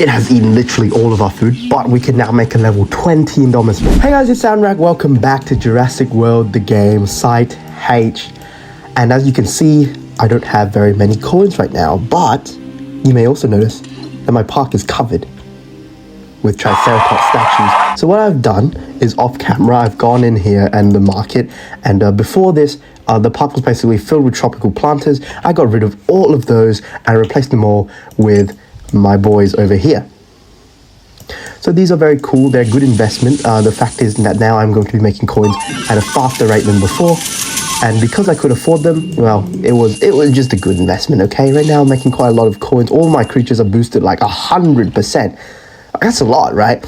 it has eaten literally all of our food, but we can now make a level 20 Indominus. Hey guys, it's Soundrack. Welcome back to Jurassic World the Game, Site H. And as you can see, I don't have very many coins right now, but you may also notice that my park is covered with Triceratops statues. So what I've done is off camera, I've gone in here and the market, and before this, the park was basically filled with tropical planters. I got rid of all of those and replaced them all with my boys over here. So these are very cool, they're a good investment. The fact is that now I'm going to be making coins at a faster rate than before, and because I could afford them, well, it was just a good investment, okay? Right now I'm making quite a lot of coins. All my creatures are boosted like 100%. That's a lot, right?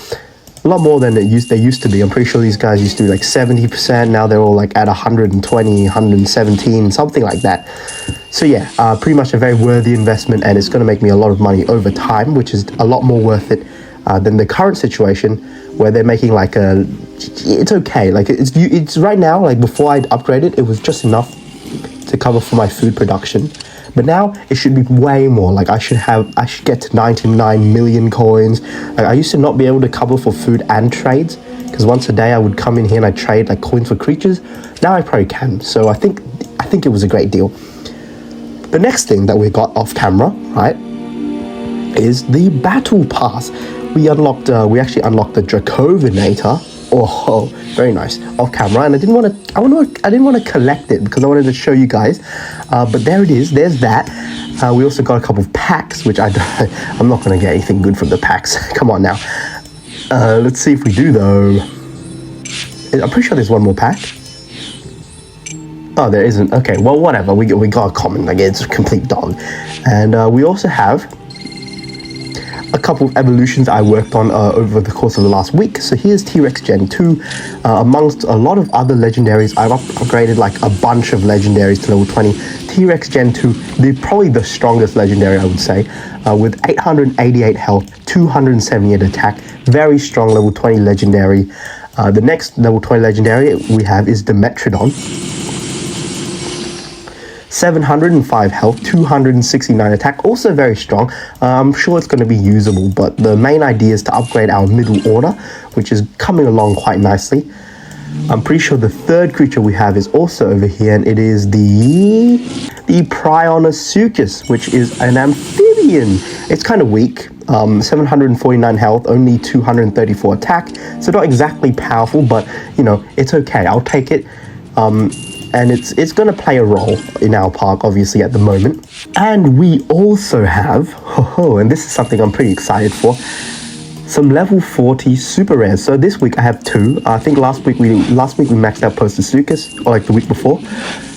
A lot more than they used to be. I'm pretty sure these guys used to be like 70%. Now they're all like at 120, 117, something like that. So yeah, pretty much a very worthy investment, and it's going to make me a lot of money over time, which is a lot more worth it than the current situation where they're making like it's okay. Like it's right now, like before I upgraded, it was just enough to cover for my food production. But now it should be way more. Like I should get to 99 million coins. Like I used to not be able to cover for food and trades, because once a day I would come in here and I trade like coins for creatures. Now I probably can. So I think it was a great deal. The next thing that we got off camera, right, is the battle pass. We actually unlocked the Dracovinator. Oh, very nice, off camera, and I didn't want to collect it because I wanted to show you guys. But there it is. There's that. We also got a couple of packs, which I'm not going to get anything good from the packs. Come on now. Let's see if we do though. I'm pretty sure there's one more pack. Oh, there isn't. Okay, well, whatever. We got a common. Like, it's a complete dog. And we also have a couple of evolutions I worked on over the course of the last week. So here's T-Rex Gen 2. Amongst a lot of other legendaries, I've upgraded like a bunch of legendaries to level 20. T-Rex Gen 2, probably the strongest legendary, I would say, with 888 health, 278 attack, very strong level 20 legendary. The next level 20 legendary we have is Dimetrodon. 705 health, 269 attack, also very strong. I'm sure it's going to be usable, but the main idea is to upgrade our middle order, which is coming along quite nicely. I'm pretty sure the third creature we have is also over here, and it is the Prionosuchus, which is an amphibian. It's kind of weak. 749 health, only 234 attack, so not exactly powerful, but you know, it's okay. I'll take it. And it's going to play a role in our park, obviously, at the moment. And we also have, and this is something I'm pretty excited for, some level 40 super rares. So this week I have two. I think last week we maxed out Postosuchus, or like the week before.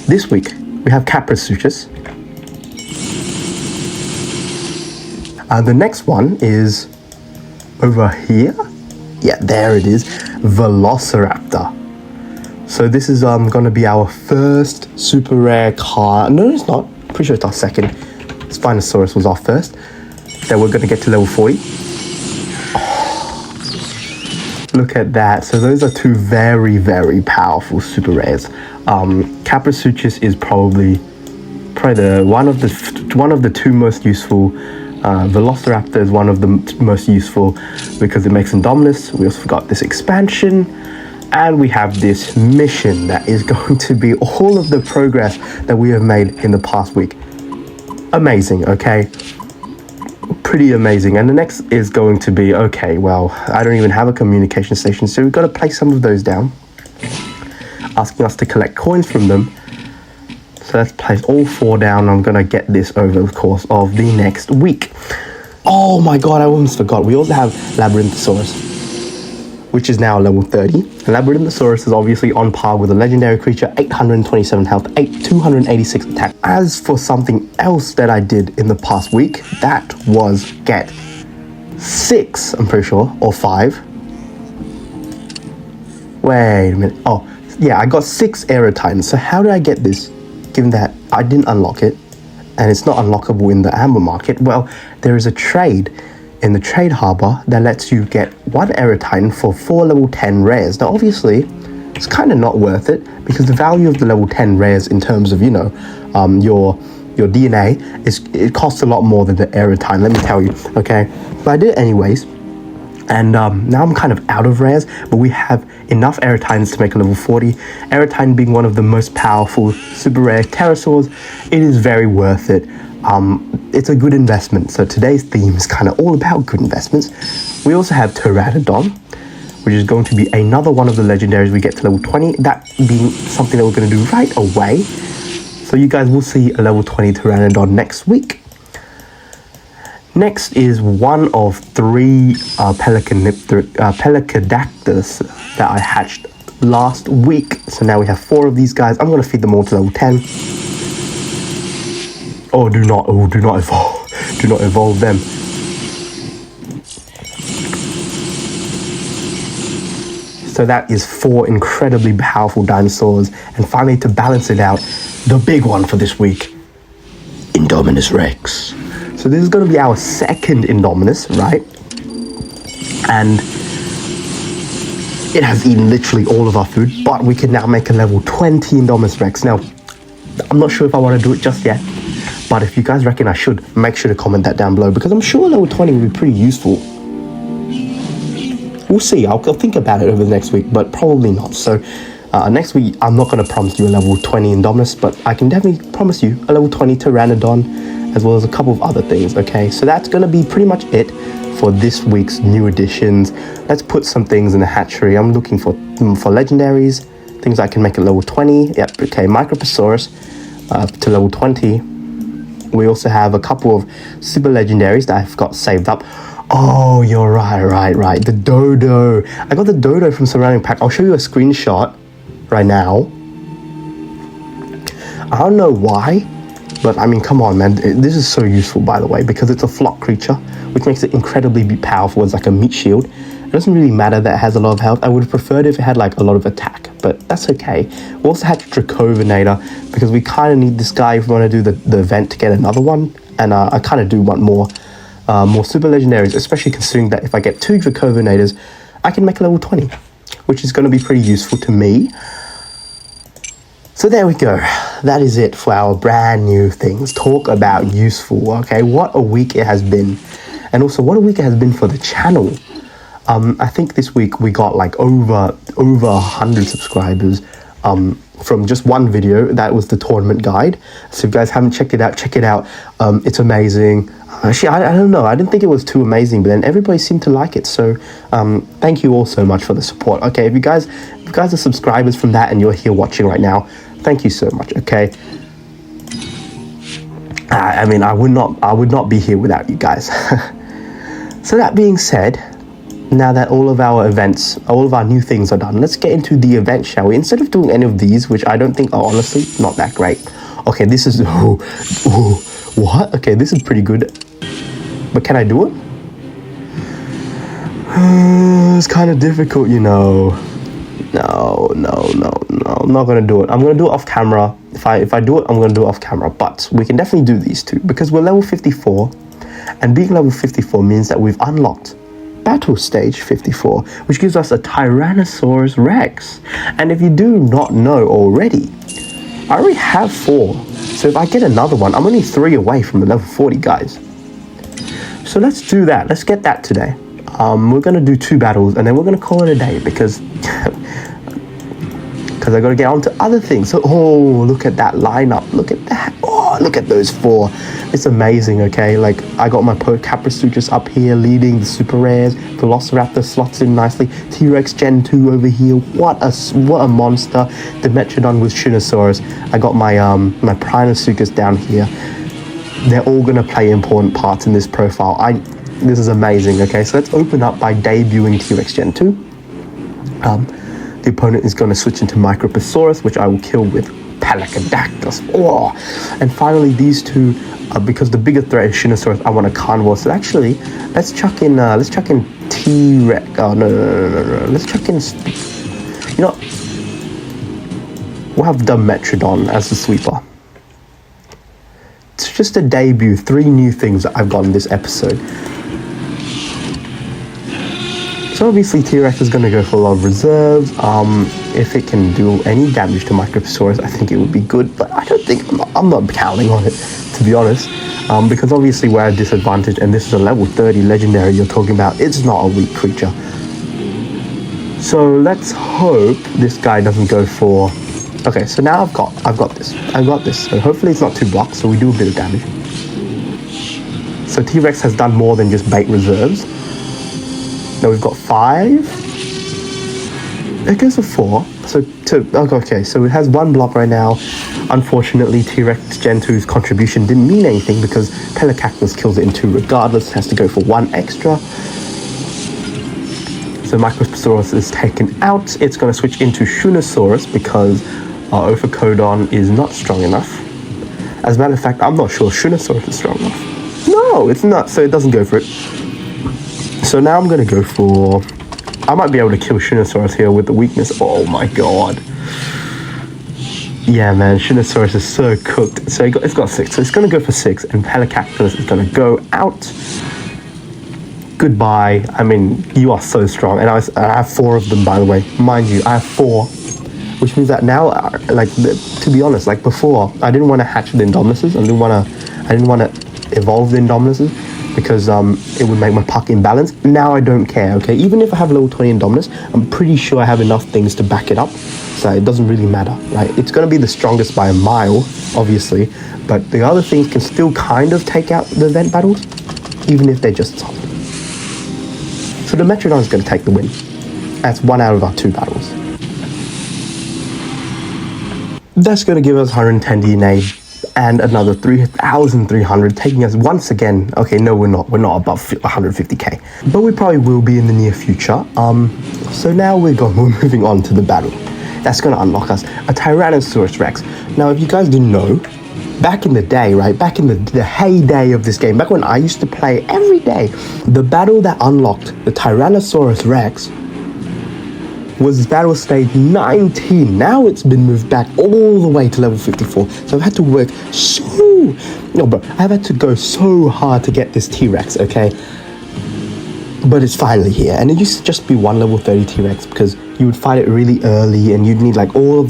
This week we have Caprasuchus. And the next one is over here. Yeah, there it is, Velociraptor. So this is going to be our first super rare card. No, it's not. Pretty sure it's our second. Spinosaurus was our first. Then we're going to get to level 40. Oh, look at that. So those are two very, very powerful super rares. Caprasuchus is probably one of the two most useful. Velociraptor is one of the most useful because it makes Indominus. We also got this expansion. And we have this mission that is going to be all of the progress that we have made in the past week. Amazing, okay? Pretty amazing. And the next is going to be, okay, well, I don't even have a communication station, so we've got to place some of those down, asking us to collect coins from them. So let's place all four down. I'm going to get this over the course of the next week. Oh my god, I almost forgot. We also have Labyrinthosaurus, which is now level 30. Labyrinthosaurus is obviously on par with a legendary creature, 827 health, 286 attack. As for something else that I did in the past week, that was get 6, I'm pretty sure, or 5. Wait a minute. Oh, yeah, I got 6 Aerotitans. So how did I get this, given that I didn't unlock it, and it's not unlockable in the Amber market? Well, there is a trade in the trade harbor that lets you get 1 Aerotitan for 4 level 10 rares. Now obviously it's kind of not worth it because the value of the level 10 rares in terms of, you know, your your DNA, it costs a lot more than the aerotine, let me tell you, okay? But I did it anyways. And now I'm kind of out of rares, but we have enough aerotines to make a level 40. Aerotine being one of the most powerful super rare pterosaurs, it is very worth it. It's a good investment. So today's theme is kind of all about good investments. We also have Pteranodon, which is going to be another one of the legendaries we get to level 20. That being something that we're going to do right away. So you guys will see a level 20 Pteranodon next week. Next is one of 3 Pelecanopterus that I hatched last week. So now we have 4 of these guys. I'm going to feed them all to level 10. Oh, do not evolve. Do not evolve them. So that is 4 incredibly powerful dinosaurs. And finally, to balance it out, the big one for this week, INDOMINUS REX. So this is going to be our second Indominus, right? And it has eaten literally all of our food, but we can now make a level 20 Indominus Rex. Now, I'm not sure if I want to do it just yet, but if you guys reckon I should, make sure to comment that down below, because I'm sure level 20 would be pretty useful. We'll see. I'll think about it over the next week, but probably not. So next week, I'm not going to promise you a level 20 Indominus, but I can definitely promise you a level 20 Pteranodon, as well as a couple of other things, okay? So that's going to be pretty much it for this week's new additions. Let's put some things in the hatchery. I'm looking for legendaries, things I can make at level 20. Yep, okay, Microposaurus to level 20. We also have a couple of super legendaries that I've got saved up. Oh, you're right. The dodo. I got the dodo from surrounding pack. I'll show you a screenshot right now. I don't know why, but I mean, come on, man. This is so useful, by the way, because it's a flock creature, which makes it incredibly powerful as like a meat shield. It doesn't really matter that it has a lot of health. I would have preferred if it had like a lot of attack, but that's okay. We also had Dracovinator, because we kind of need this guy if we want to do the event to get another one. And I kind of do want more super legendaries, especially considering that if I get 2 Dracovinators, I can make a level 20, which is going to be pretty useful to me. So there we go. That is it for our brand new things. Talk about useful, okay? What a week it has been. And also what a week it has been for the channel. I think this week we got like over 100 subscribers from just one video. That was the tournament guide. So if you guys haven't checked it out, check it out. It's amazing. Actually, I don't know. I didn't think it was too amazing, but then everybody seemed to like it. So thank you all so much for the support. Okay, if you guys are subscribers from that and you're here watching right now, thank you so much. Okay. I mean, I would not be here without you guys. So that being said, now that all of our events, all of our new things are done, let's get into the event, shall we? Instead of doing any of these, which I don't think are honestly not that great. Okay, this is what? Okay, this is pretty good. But can I do it? It's kind of difficult, you know. No, I'm not gonna do it. I'm gonna do it off camera. If I do it, I'm gonna do it off camera. But we can definitely do these two, because we're level 54, and being level 54 means that we've unlocked battle stage 54, which gives us a Tyrannosaurus Rex. And if you do not know already, I already have 4. So if I get another one, I'm only 3 away from the level 40, guys. So let's do that. Let's get that today. We're gonna do 2 battles, and then we're gonna call it a day, because I gotta get on to other things. So, oh, look at that lineup. Look at that. Oh, look at those 4. It's amazing, okay? Like, I got my Caprasuchus up here leading the super rares. Velociraptor slots in nicely. T-Rex Gen 2 over here. What a monster. Dimetrodon with Shinosaurus. I got my my Prinosuchus down here. They're all gonna play important parts in this profile. This is amazing, okay? So let's open up by debuting T-Rex Gen 2. The opponent is going to switch into Microposaurus, which I will kill with Pelecanopterus. Oh! And finally, these two, because the bigger threat is Shinosaurus, I want a carnivore. So actually, let's chuck in T-Rex. Oh, no. Let's chuck in, you know, we'll have Dimetrodon as the sweeper. It's just a debut. 3 new things that I've got in this episode. So obviously T-Rex is going to go for a lot of reserves. If it can do any damage to Microposaurus, I think it would be good, but I don't think, I'm not counting on it. to be honest, because obviously we're at a disadvantage, and this is a level 30 legendary you're talking about. It's not a weak creature. So let's hope this guy doesn't go for... Okay, so now I've got this. So hopefully it's not 2 blocks, so we do a bit of damage. So T-Rex has done more than just bait reserves. Now we've got 5. It goes for 4. So okay, so it has 1 block right now. Unfortunately, T-Rex Gen 2's contribution didn't mean anything because Pelacactus kills it in 2 regardless. It has to go for 1 extra. So Microsaurus is taken out. It's going to switch into Shunosaurus because our Ophicodon is not strong enough. As a matter of fact, I'm not sure Shunosaurus is strong enough. No, it's not, so it doesn't go for it. So now I'm going to go for... I might be able to kill Shunosaurus here with the weakness. Oh my god. Yeah, man, Shunosaurus is so cooked. So it's got 6, so it's going to go for 6, and Pelacactus is going to go out. Goodbye. I mean, you are so strong, and I have 4 of them, by the way. Mind you, I have 4, which means that now, like, to be honest, like before, I didn't want to hatch the Indominuses. I didn't want to evolve the Indominuses because it would make my puck imbalanced. Now I don't care. Okay, even if I have level 20 Indominus, I'm pretty sure I have enough things to back it up, so it doesn't really matter. Right? It's going to be the strongest by a mile, obviously, but the other things can still kind of take out the event battles, even if they're just solid. So the Metrodon is going to take the win. That's 1 out of our 2 battles. That's going to give us 110 DNA and another 3,300, taking us once again. Okay, no, we're not above 150k, but we probably will be in the near future. So now we're moving on to the battle. That's going to unlock us a Tyrannosaurus Rex. Now, if you guys didn't know, back in the day, right, back in the heyday of this game, back when I used to play every day, the battle that unlocked the Tyrannosaurus Rex was battle stage 19. Now it's been moved back all the way to level 54. So I've had to work I've had to go so hard to get this T-Rex, okay? But it's finally here. And it used to just be 1 level 30 T-Rex because you would fight it really early, and you'd need all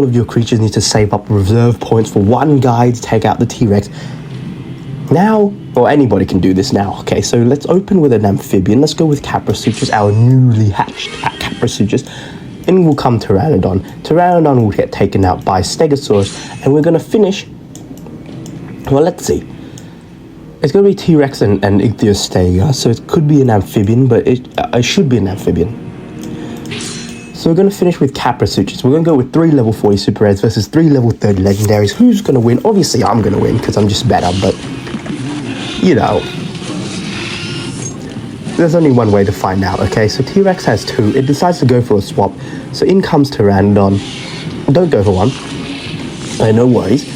of your creatures need to save up reserve points for 1 guy to take out the T-Rex. Now, or anybody can do this now. Okay, so let's open with an amphibian. Let's go with Caprasuchus, our newly hatched Caprasuchus. And will come Pteranodon. Pteranodon will get taken out by Stegosaurus, and we're going to finish... Well, let's see. It's going to be T-Rex and Ichthyostega, so it could be an amphibian, but it should be an amphibian. So we're going to finish with Caprasuchus. We're going to go with 3 level 40 super rares versus 3 level 30 legendaries. Who's going to win? Obviously, I'm going to win because I'm just better, but... You know, there's only one way to find out, okay? So T-Rex has 2. It decides to go for a swap. So in comes Pteranodon. Don't go for 1. No worries.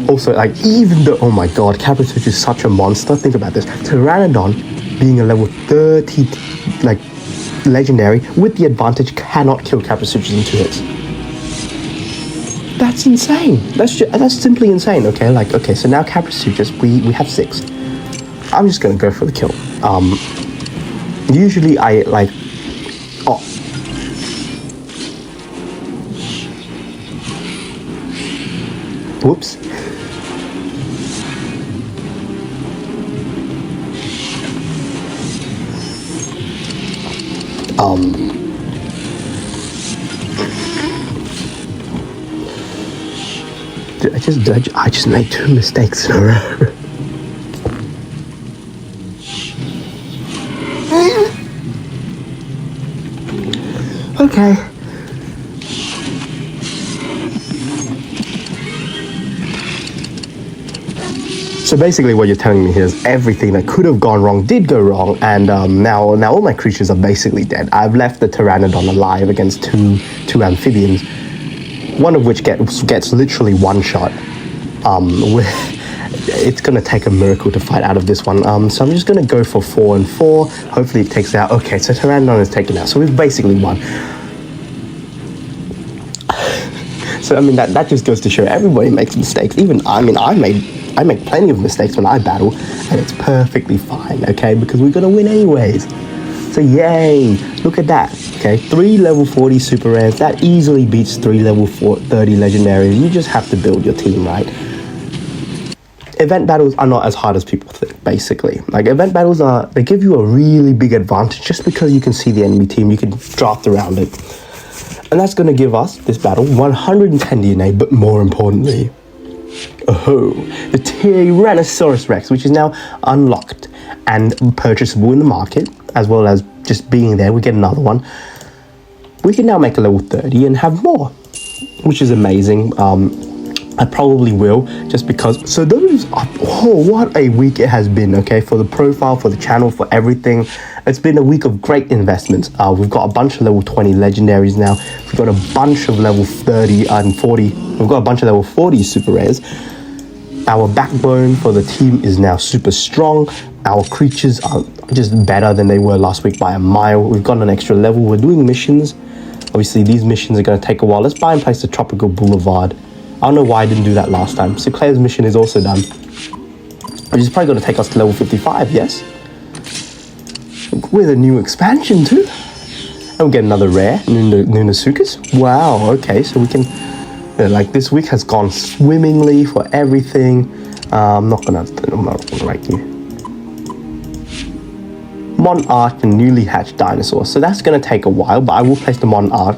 Also, like, even though... Oh my god, Caprasuchus is such a monster. Think about this. Pteranodon, being a level 30, like, legendary, with the advantage, cannot kill Caprasuchus in 2 hits. That's insane. That's simply insane. Okay, okay. So now Caprasuchus, we have 6. I'm just gonna go for the kill. Usually I like. Oh. Whoops. I just made 2 mistakes in a row. Okay. So basically what you're telling me here is everything that could have gone wrong did go wrong, and now all my creatures are basically dead. I've left the Pteranodon alive against two amphibians, one of which gets literally 1 shot. It's going to take a miracle to fight out of this one. So I'm just going to go for 4 and 4. Hopefully it takes it out. Okay, so Pteranodon is taken out. So we've basically won. So I mean that just goes to show everybody makes mistakes. I make plenty of mistakes when I battle, and it's perfectly fine, okay? Because we're gonna win anyways. So yay! Look at that. Okay, 3 level 40 super rares. That easily beats 3 level 30 legendaries. You just have to build your team right. event battles are not as hard as people think, basically. Like, event battles they give you a really big advantage just because you can see the enemy team, you can draft around it. And that's going to give us, this battle, 110 DNA, but more importantly, the Tyrannosaurus Rex, which is now unlocked and purchasable in the market, as well as just being there, we get another one. We can now make a level 30 and have more, which is amazing. I probably will, just because. So those are, what a week it has been, okay, for the profile, for the channel, for everything. It's been a week of great investments. We've got a bunch of level 20 legendaries now. We've got a bunch of level 30 and 40. We've got a bunch of level 40 super rares. Our backbone for the team is now super strong. Our creatures are just better than they were last week by a mile. We've got an extra level. We're doing missions. Obviously, these missions are going to take a while. Let's buy and place the Tropical Boulevard. I don't know why I didn't do that last time. Sinclair's mission is also done, which is probably going to take us to level 55, yes? With a new expansion too. And we'll get another rare, Nunasukas. Wow, okay, so we can, like, this week has gone swimmingly for everything. I'm not gonna write you. Monarch and newly hatched dinosaurs. So that's going to take a while, but I will place the Monarch.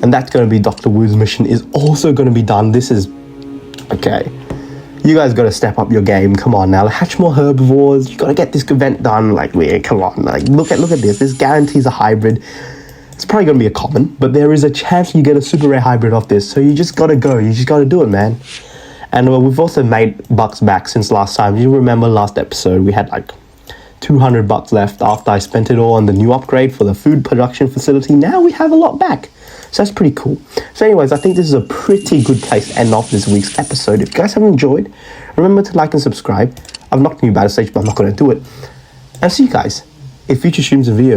And that's going to be Dr. Wu's mission is also going to be done. This is, okay. You guys got to step up your game. Come on now. Hatch more herbivores. You got to get this event done. Like, come on. Like, look at this. This guarantees a hybrid. It's probably going to be a common, but there is a chance you get a super rare hybrid off this. So you just got to go. You just got to do it, man. And we've also made bucks back since last time. You remember last episode, we had like 200 bucks left after I spent it all on the new upgrade for the food production facility. Now we have a lot back. So that's pretty cool. So anyways, I think this is a pretty good place to end off this week's episode. If you guys have enjoyed, remember to like and subscribe. I've knocked a new battle stage, but I'm not going to do it. And see you guys in future streams and videos.